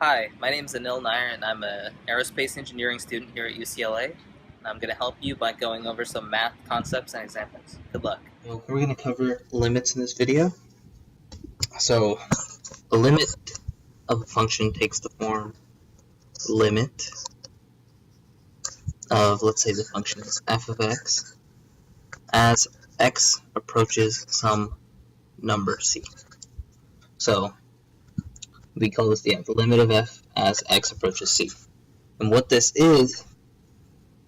Hi, my name is Anil Nair, and I'm an aerospace engineering student here at UCLA. And I'm going to help you by going over some math concepts and examples. Good luck. So we're going to cover limits in this video. So the limit of a function takes the form limit of, let's say the function is f of x, as x approaches some number c. So we call this the limit of f as x approaches c. And what this is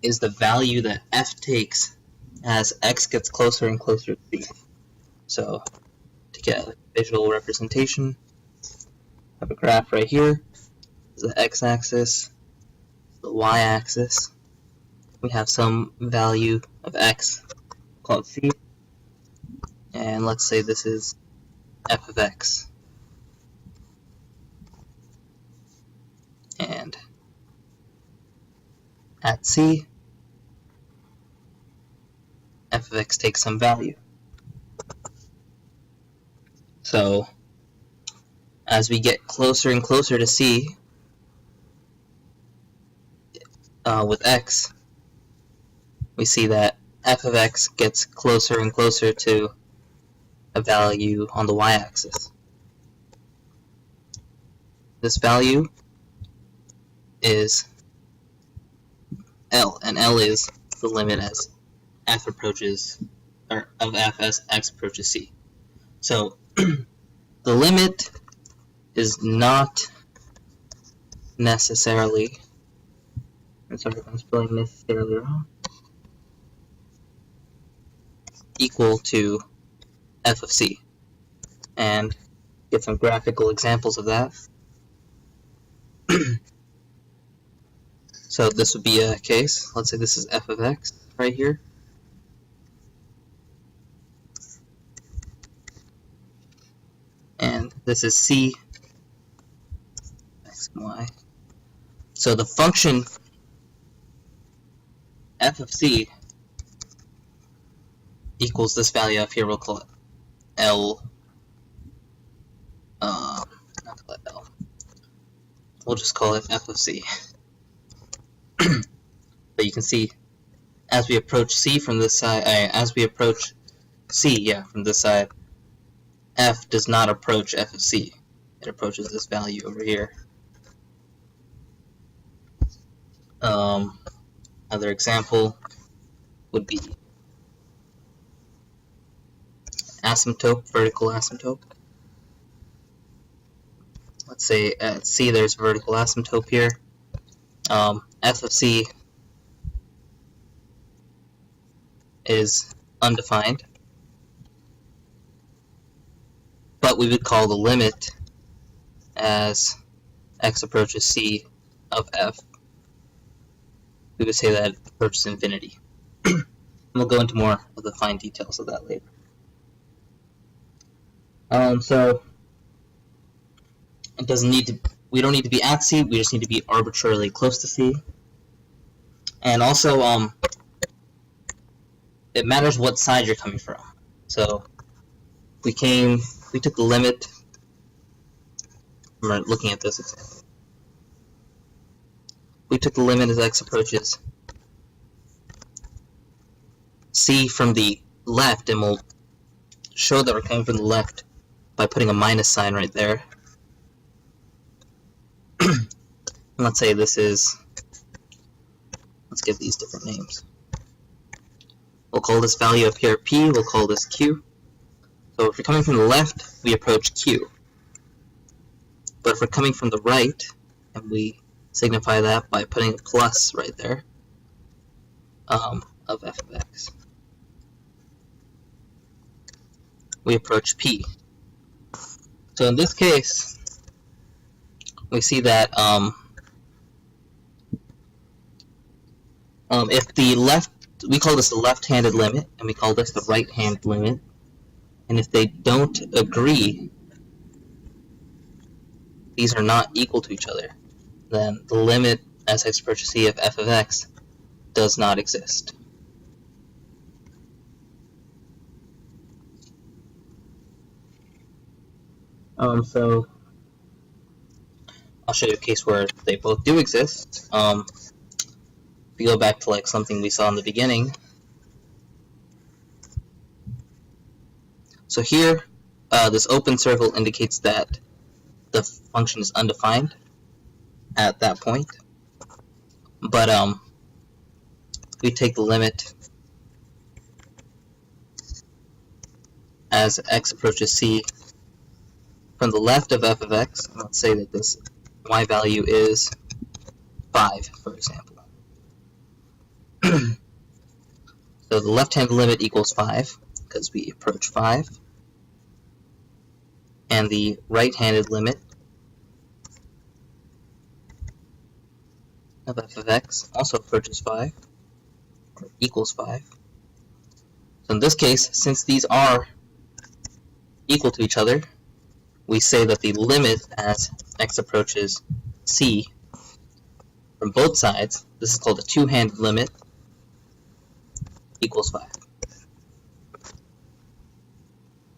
the value that f takes as x gets closer and closer to c. So to get a visual representation, I have a graph right here. This is the x-axis, the y-axis. We have some value of x called c, and let's say this is f of x. And at c, f of x takes some value. So as we get closer and closer to c with x, we see that f of x gets closer and closer to a value on the y-axis. This value is L, and L is the limit as f approaches, or of f as x approaches c. So the limit is not necessarily, I'm sorry if I'm spelling necessarily wrong, equal to f of c. And get some graphical examples of that. So this would be a case, let's say this is f of x right here. And this is c, x and y. So the function f of c equals this value up here, we'll call it L, not call it L, we'll just call it f of c. But you can see as we approach c from this side, as we approach c, from this side, f does not approach f of c. It approaches this value over here. Another example would be asymptote, vertical asymptote. Let's say at c there's vertical asymptote here. F of c is undefined, but we would call the limit as x approaches c of f. We would say that it approaches infinity. We'll go into more of the fine details of that later. So it doesn't need to. We don't need to be at c. We just need to be arbitrarily close to c. And also, it matters what side you're coming from. So we took the limit. We're looking at this example. We took the limit as x approaches c from the left, and we'll show that we're coming from the left by putting a minus sign right there. Let's say this is, let's give these different names. We'll call this value up here P, we'll call this Q. So if we're coming from the left, we approach Q. But if we're coming from the right, and we signify that by putting a plus right there, of f of x, we approach P. So in this case, we see that if the left, we call this the left-handed limit, and we call this the right-hand limit, and if they don't agree, these are not equal to each other, then the limit as x approaches c of f of x does not exist. So I'll show you a case where they both do exist. If we go back to like something we saw in the beginning. So here, this open circle indicates that the function is undefined at that point. But we take the limit as x approaches c from the left of f of x. Let's say that this y value is 5, for example. So the left-hand limit equals 5, because we approach 5. And the right-handed limit of f of x also approaches 5, or equals 5. So in this case, since these are equal to each other, we say that the limit as x approaches c from both sides, this is called a two-handed limit, equals 5.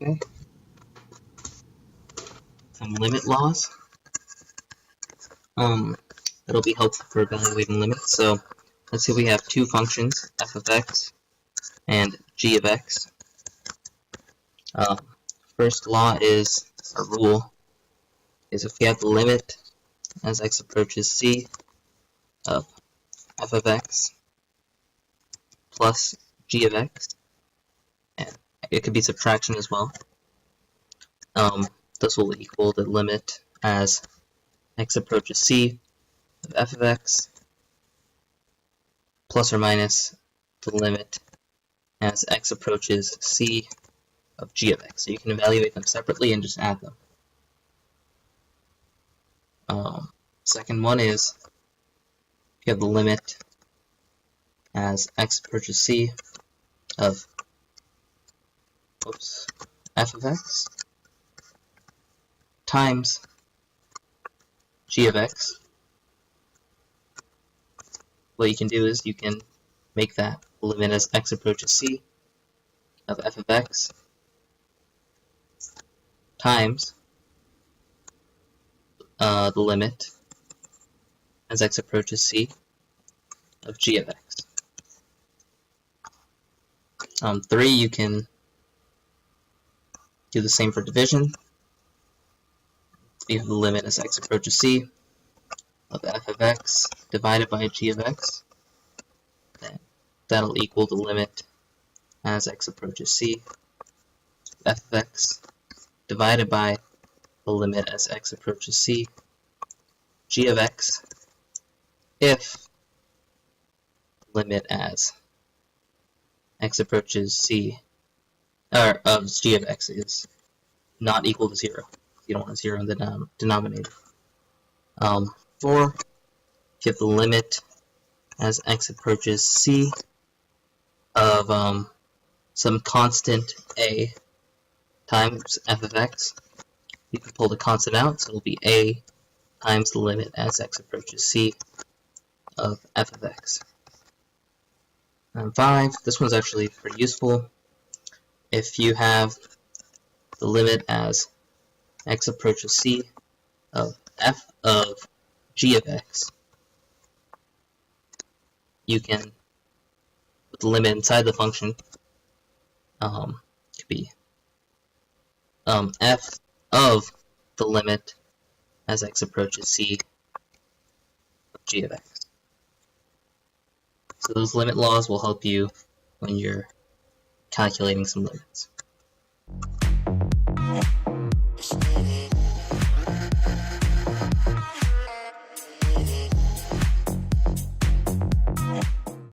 Okay. Some limit laws. That'll be helpful for evaluating limits. So let's say we have two functions, f of x and g of x. First law is, or rule, is if we have the limit as x approaches c of f of x plus g of x, and it could be subtraction as well, this will equal the limit as x approaches c of f of x plus or minus the limit as x approaches c of g of x. So you can evaluate them separately and just add them. Second one is you have the limit as x approaches c of f of x times g of x. What you can do is you can make that limit as x approaches c of f of x times the limit as x approaches c of g of x. 3, you can do the same for division. You have the limit as x approaches c of f of x divided by g of x. That'll equal the limit as x approaches c of f of x divided by the limit as x approaches c g of x if limit as x approaches c or of g of x is not equal to 0. You don't want a 0 in the denominator. 4, you have the limit as x approaches c of some constant a times f of x. You can pull the constant out, so it'll be a times the limit as x approaches c of f of x. And 5, this one's actually pretty useful. If you have the limit as x approaches c of f of g of x, you can put the limit inside the function. Could be f of the limit as x approaches c of g of x. So those limit laws will help you when you're calculating some limits.